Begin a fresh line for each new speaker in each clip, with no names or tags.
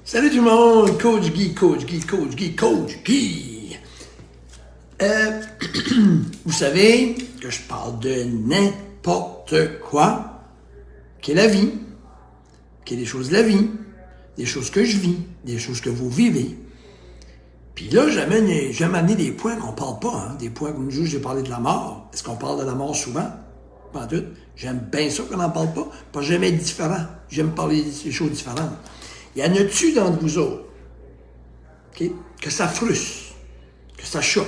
Salut tout le monde, Coach Guy. Vous savez que je parle de n'importe quoi, qui est la vie, qui est des choses de la vie, des choses que je vis, des choses que vous vivez. Puis là, j'aime amener des points qu'on parle pas, hein, des points comme j'ai parlé de la mort. Est-ce qu'on parle de la mort souvent? Pas en tout. J'aime bien ça qu'on n'en parle pas, parce que j'aime être différent. J'aime parler des choses différentes. Il y en a-tu d'entre vous autres, okay, que ça frustre, que ça choque,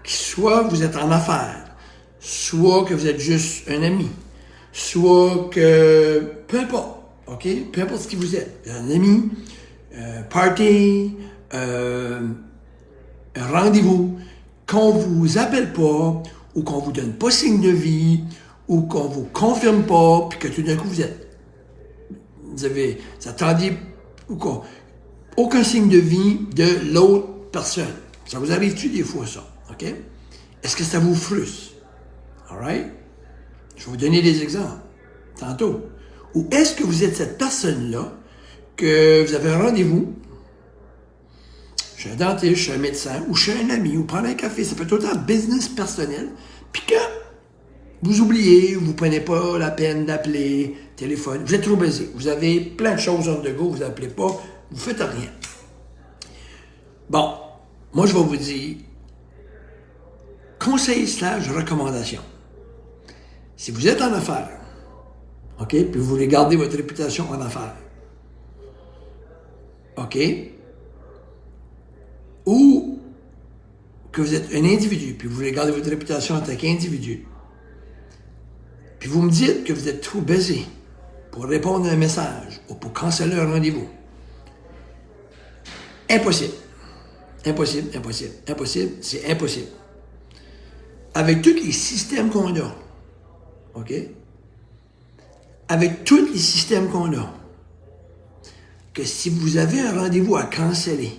que soit vous êtes en affaires, soit que vous êtes juste un ami, soit que, peu importe, OK? Peu importe ce qui vous êtes, un ami, party, un rendez-vous, qu'on vous appelle pas, ou qu'on vous donne pas signe de vie, ou qu'on vous confirme pas, puis que tout d'un coup vous attendiez ou quoi, aucun signe de vie de l'autre personne. Ça vous arrive-tu des fois, ça? OK? Est-ce que ça vous frustre? All right? Je vais vous donner des exemples tantôt. Ou est-ce que vous êtes cette personne-là que vous avez un rendez-vous, chez un dentiste, chez un médecin, ou chez un ami, ou prendre un café, ça peut être autant business personnel, puis que vous oubliez, vous ne prenez pas la peine d'appeler, téléphone, vous êtes trop busy, vous avez plein de choses on the go, vous n'appelez pas, vous ne faites rien. Bon, moi je vais vous dire, conseil / recommandation. Si vous êtes en affaires, OK, puis vous voulez garder votre réputation en affaires, OK, ou que vous êtes un individu, puis vous voulez garder votre réputation en tant qu'individu, puis vous me dites que vous êtes trop busy pour répondre à un message ou pour canceller un rendez-vous. Impossible. Impossible, c'est impossible. Avec tous les systèmes qu'on a, OK? Avec tous les systèmes qu'on a, que si vous avez un rendez-vous à canceller,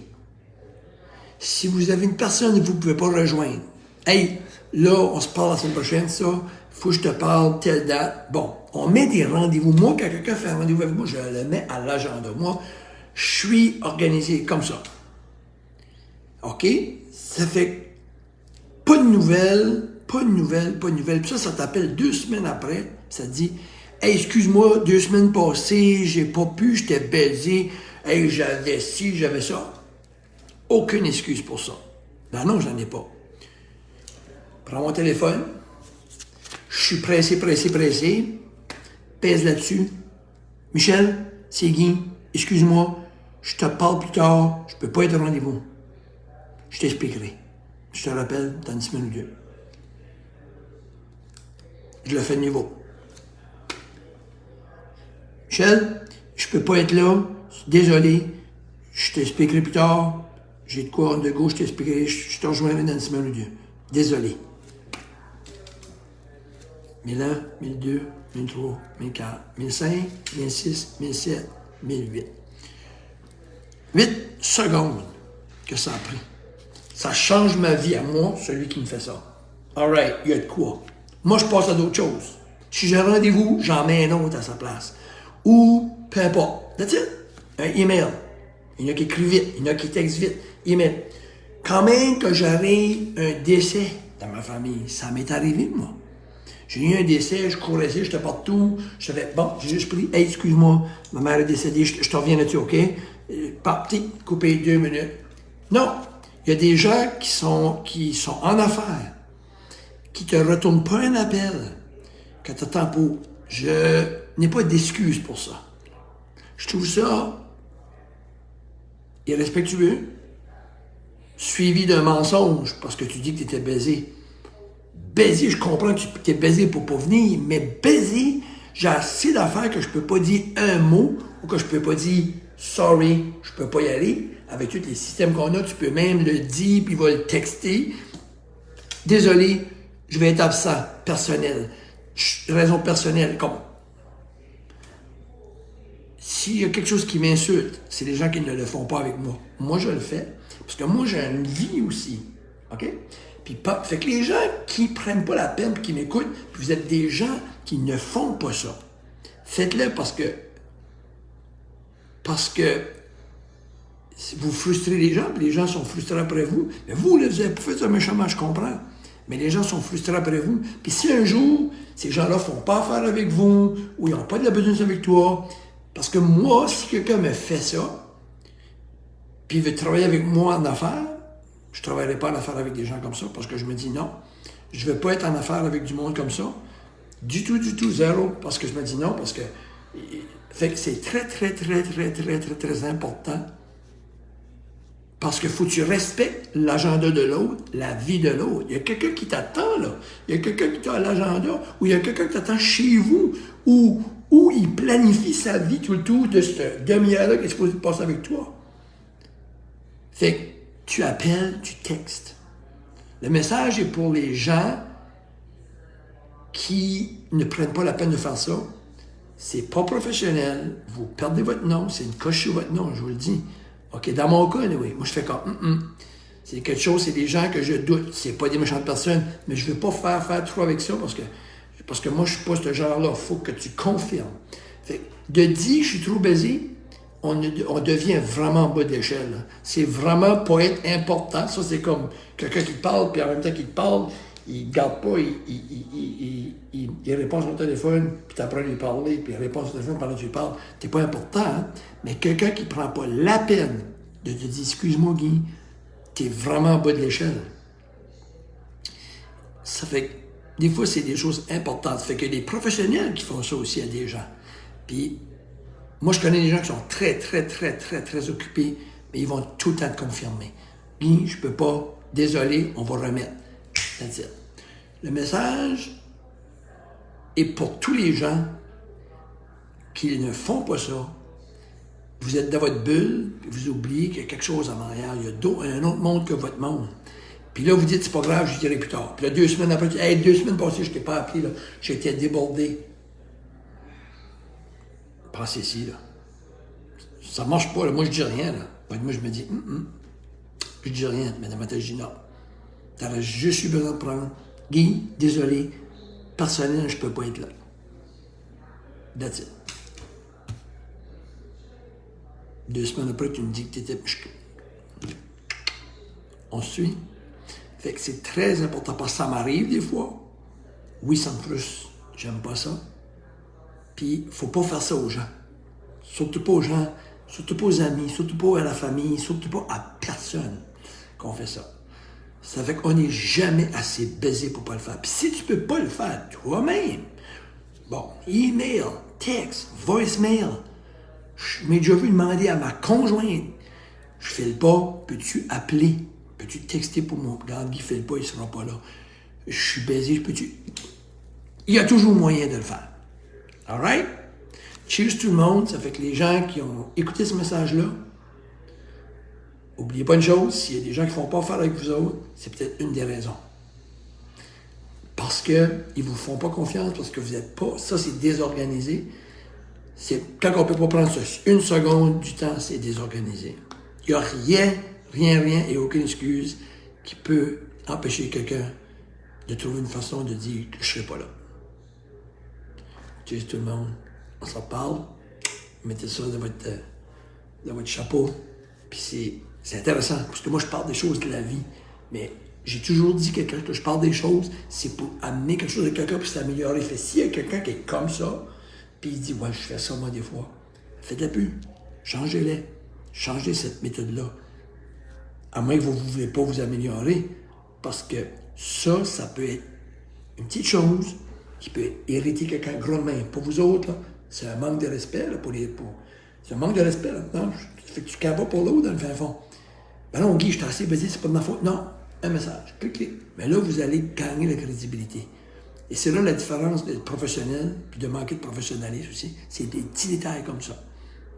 si vous avez une personne que vous ne pouvez pas rejoindre, hey, là, on se parle la semaine prochaine, ça, faut que je te parle telle date. Bon, on met des rendez-vous. Moi, quand quelqu'un fait un rendez-vous avec moi, je le mets à l'agenda. Moi, je suis organisé comme ça. OK? Ça fait pas de nouvelles. Puis ça t'appelle 2 semaines après. Ça te dit, hey, excuse-moi, 2 semaines passées, j'ai pas pu, j'étais baisé. Hey, j'avais ci, j'avais ça. Aucune excuse pour ça. Ben non, j'en ai pas. Prends mon téléphone. Je suis pressé. Pèse là-dessus. Michel, c'est Guy. Excuse-moi, je te parle plus tard. Je peux pas être au rendez-vous. Je t'expliquerai. Je te rappelle dans 10 semaines ou 2. Je le fais de nouveau. Michel, je peux pas être là. Désolé. Je t'expliquerai plus tard. J'ai de quoi on the go, je t'expliquerai. Je te rejoindrai dans 10 semaines ou 2. Désolé. 1001, 1002, 1003, 1004, 1005, 1006, 1007, 1008. 8 secondes que ça a pris. Ça change ma vie à moi, celui qui me fait ça. Alright, il y a de quoi. Moi, je passe à d'autres choses. Si j'ai un rendez-vous, j'en mets un autre à sa place. Ou, peu importe. That's it. Un email. Il y en a qui écrivent vite, il y en a qui textent vite. Email. Quand même que j'avais un décès dans ma famille, ça m'est arrivé, moi. J'ai eu un décès, je courais, j'étais partout, je savais, bon, j'ai juste pris, hey, excuse-moi, ma mère est décédée, je te reviens là-dessus, OK? Parti, coupé 2 minutes. Non, il y a des gens qui sont en affaires, qui te retournent pas un appel quand tu attends pour. Je n'ai pas d'excuse pour ça. Je trouve ça irrespectueux, suivi d'un mensonge, parce que tu dis que tu étais baisé. Baiser, je comprends que tu es baisé pour pas venir, mais baiser, j'ai assez d'affaires que je peux pas dire un mot ou que je peux pas dire sorry, je peux pas y aller. Avec tous les systèmes qu'on a, tu peux même le dire puis il va le texter. Désolé, je vais être absent, personnel. Raison personnelle, comme. S'il y a quelque chose qui m'insulte, c'est les gens qui ne le font pas avec moi. Moi, je le fais. Parce que moi, j'ai une vie aussi. OK? Puis fait que les gens qui prennent pas la peine et qui m'écoutent, puis vous êtes des gens qui ne font pas ça. Faites-le parce que Parce que vous frustrez les gens, puis les gens sont frustrés après vous. Mais vous, là, vous avez pas fait ça méchamment, je comprends. Mais les gens sont frustrés après vous. Puis si un jour, ces gens-là font pas affaire avec vous, ou ils n'ont pas de la besoin avec toi, parce que moi, si quelqu'un me fait ça, puis il veut travailler avec moi en affaires, je ne travaillerai pas en affaires avec des gens comme ça, parce que je me dis non, je ne veux pas être en affaires avec du monde comme ça. Du tout, zéro, parce que je me dis non, parce que... Fait que c'est très, très, très, très, très, très, très important. Parce qu'il faut que tu respectes l'agenda de l'autre, la vie de l'autre. Il y a quelqu'un qui t'attend, là. Il y a quelqu'un qui t'a à l'agenda, ou il y a quelqu'un qui t'attend chez vous, où il planifie sa vie tout le tour de cette demi-heure-là qui est supposé passer avec toi. Fait que tu appelles, tu textes. Le message est pour les gens qui ne prennent pas la peine de faire ça. C'est pas professionnel. Vous perdez votre nom. C'est une coche sur votre nom, je vous le dis. OK, dans mon cas, anyway, moi, je fais comme, c'est quelque chose, c'est des gens que je doute. C'est pas des méchantes personnes, mais je veux pas faire trop avec ça parce que moi, je suis pas ce genre-là. Il faut que tu confirmes. Fait, de dire que je suis trop baisé, on devient vraiment bas d'échelle. C'est vraiment pas être important. Ça, c'est comme quelqu'un qui te parle, puis en même temps qu'il te parle, il ne garde pas, il répond à son téléphone, puis tu apprends à lui parler, puis il répond à son téléphone pendant que tu lui parles. Tu n'es pas important, hein? Mais quelqu'un qui ne prend pas la peine de te dire « Excuse-moi, Guy, tu es vraiment en bas de l'échelle. » Ça fait que, des fois, c'est des choses importantes. Ça fait que des professionnels qui font ça aussi à des gens. Puis, moi, je connais des gens qui sont très, très, très, très, très occupés, mais ils vont tout le temps te confirmer. « Guy, je peux pas, désolé, on va remettre. » That's it. Le message est pour tous les gens qui ne font pas ça. Vous êtes dans votre bulle, puis vous oubliez qu'il y a quelque chose en arrière. Il y a un autre monde que votre monde. Puis là, vous dites, c'est pas grave, je dirai plus tard. Puis là, 2 semaines après, hey, 2 semaines passées, je t'ai pas appelé, là. J'étais débordé. Pensez ici, là. Ça marche pas, là. Moi, je dis rien, là. Moi, je me dis, je dis rien. Mais dans ma tête, je dis non. T'aurais juste eu besoin de prendre. Guy, désolé, personnel, je peux pas être là. That's it. 2 semaines après, tu me dis que t'étais... On se suit? Fait que c'est très important, parce que ça m'arrive des fois. Oui, ça me frustre. J'aime pas ça. Puis, faut pas faire ça aux gens. Surtout pas aux gens, surtout pas aux amis, surtout pas à la famille, surtout pas à personne qu'on fait ça. Ça fait qu'on n'est jamais assez baisé pour pas le faire. Puis si tu peux pas le faire toi-même, bon, email, texte, voicemail, je m'ai déjà vu demander à ma conjointe, je fais le pas, peux-tu appeler, peux-tu texter pour moi? Regarde, Guy fait le pas, il sera pas là. Je suis baisé, peux-tu... Il y a toujours moyen de le faire. All right? Cheers tout le monde, ça fait que les gens qui ont écouté ce message-là, n'oubliez pas une chose, s'il y a des gens qui ne font pas affaire avec vous autres, c'est peut-être une des raisons. Parce qu'ils ne vous font pas confiance, parce que vous n'êtes pas... Ça, c'est désorganisé. Quand on ne peut pas prendre ça, 1 seconde du temps, c'est désorganisé. Il n'y a rien et aucune excuse qui peut empêcher quelqu'un de trouver une façon de dire que je ne serai pas là. Cheers tout le monde. On s'en parle. Mettez ça dans votre chapeau. Puis c'est intéressant, parce que moi, je parle des choses de la vie, mais j'ai toujours dit que quand je parle des choses, c'est pour amener quelque chose à quelqu'un pour s'améliorer. Fait s'il y a quelqu'un qui est comme ça, puis il dit, ouais, je fais ça moi des fois, faites-le plus. Changez-les. Changez cette méthode-là. À moins que vous ne voulez pas vous améliorer, parce que ça peut être une petite chose qui peut hériter quelqu'un grandement. Pour vous autres, là, c'est un manque de respect, là, c'est un manque de respect, là. Non, ça fait que tu ne pas pour l'autre dans le fin fond. Ben non, Guy, je suis assez baisé, c'est pas de ma faute. Non, un message, cliquez. Mais là, vous allez gagner la crédibilité. Et c'est là la différence d'être professionnel puis de manquer de professionnalisme aussi. C'est des petits détails comme ça.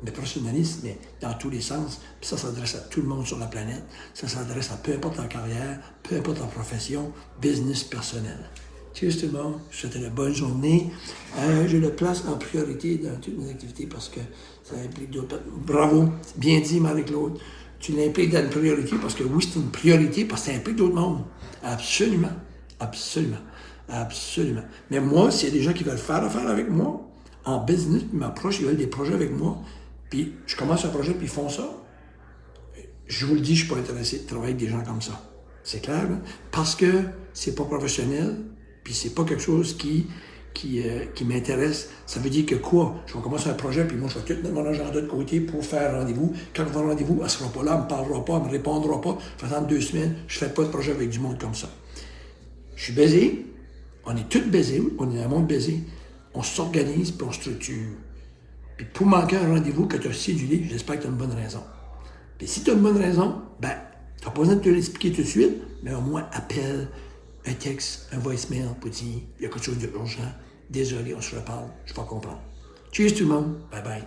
Mais professionnalisme, mais dans tous les sens. Puis ça s'adresse à tout le monde sur la planète. Ça s'adresse à peu importe en carrière, peu importe en profession, business, personnel. Cheers tout le monde, je vous souhaite une bonne journée. Je le place en priorité dans toutes mes activités parce que ça implique d'autres... Bravo, bien dit Marie-Claude. Tu l'impliques dans une priorité parce que oui, c'est une priorité parce que ça implique d'autres mondes. Absolument, absolument, absolument. Mais moi, s'il y a des gens qui veulent faire affaire avec moi, en business, ils m'approchent, ils veulent des projets avec moi, Puis je commence un projet, puis ils font ça. Je vous le dis, je ne suis pas intéressé de travailler avec des gens comme ça. C'est clair, là? Parce que c'est pas professionnel, puis c'est pas quelque chose qui m'intéresse. Ça veut dire que quoi? Je vais commencer un projet, puis moi, je vais tout mettre mon agenda de côté pour faire un rendez-vous. Quand on va un rendez-vous, elle ne sera pas là, elle ne me parlera pas, elle ne me répondra pas. Je vais attendre 2 semaines, je ne fais pas de projet avec du monde comme ça. Je suis baisé, on est tous baisés, on est dans un monde baisé. On s'organise, puis on structure. Puis pour manquer un rendez-vous que tu as cédulé, j'espère que tu as une bonne raison. Puis si tu as une bonne raison, ben, tu n'as pas besoin de te l'expliquer tout de suite, mais au moins appelle, un texte, un voicemail pour dire il y a quelque chose d'urgent. Désolé, on se reparle, je vais pas comprendre. Cheers tout le monde. Bye bye.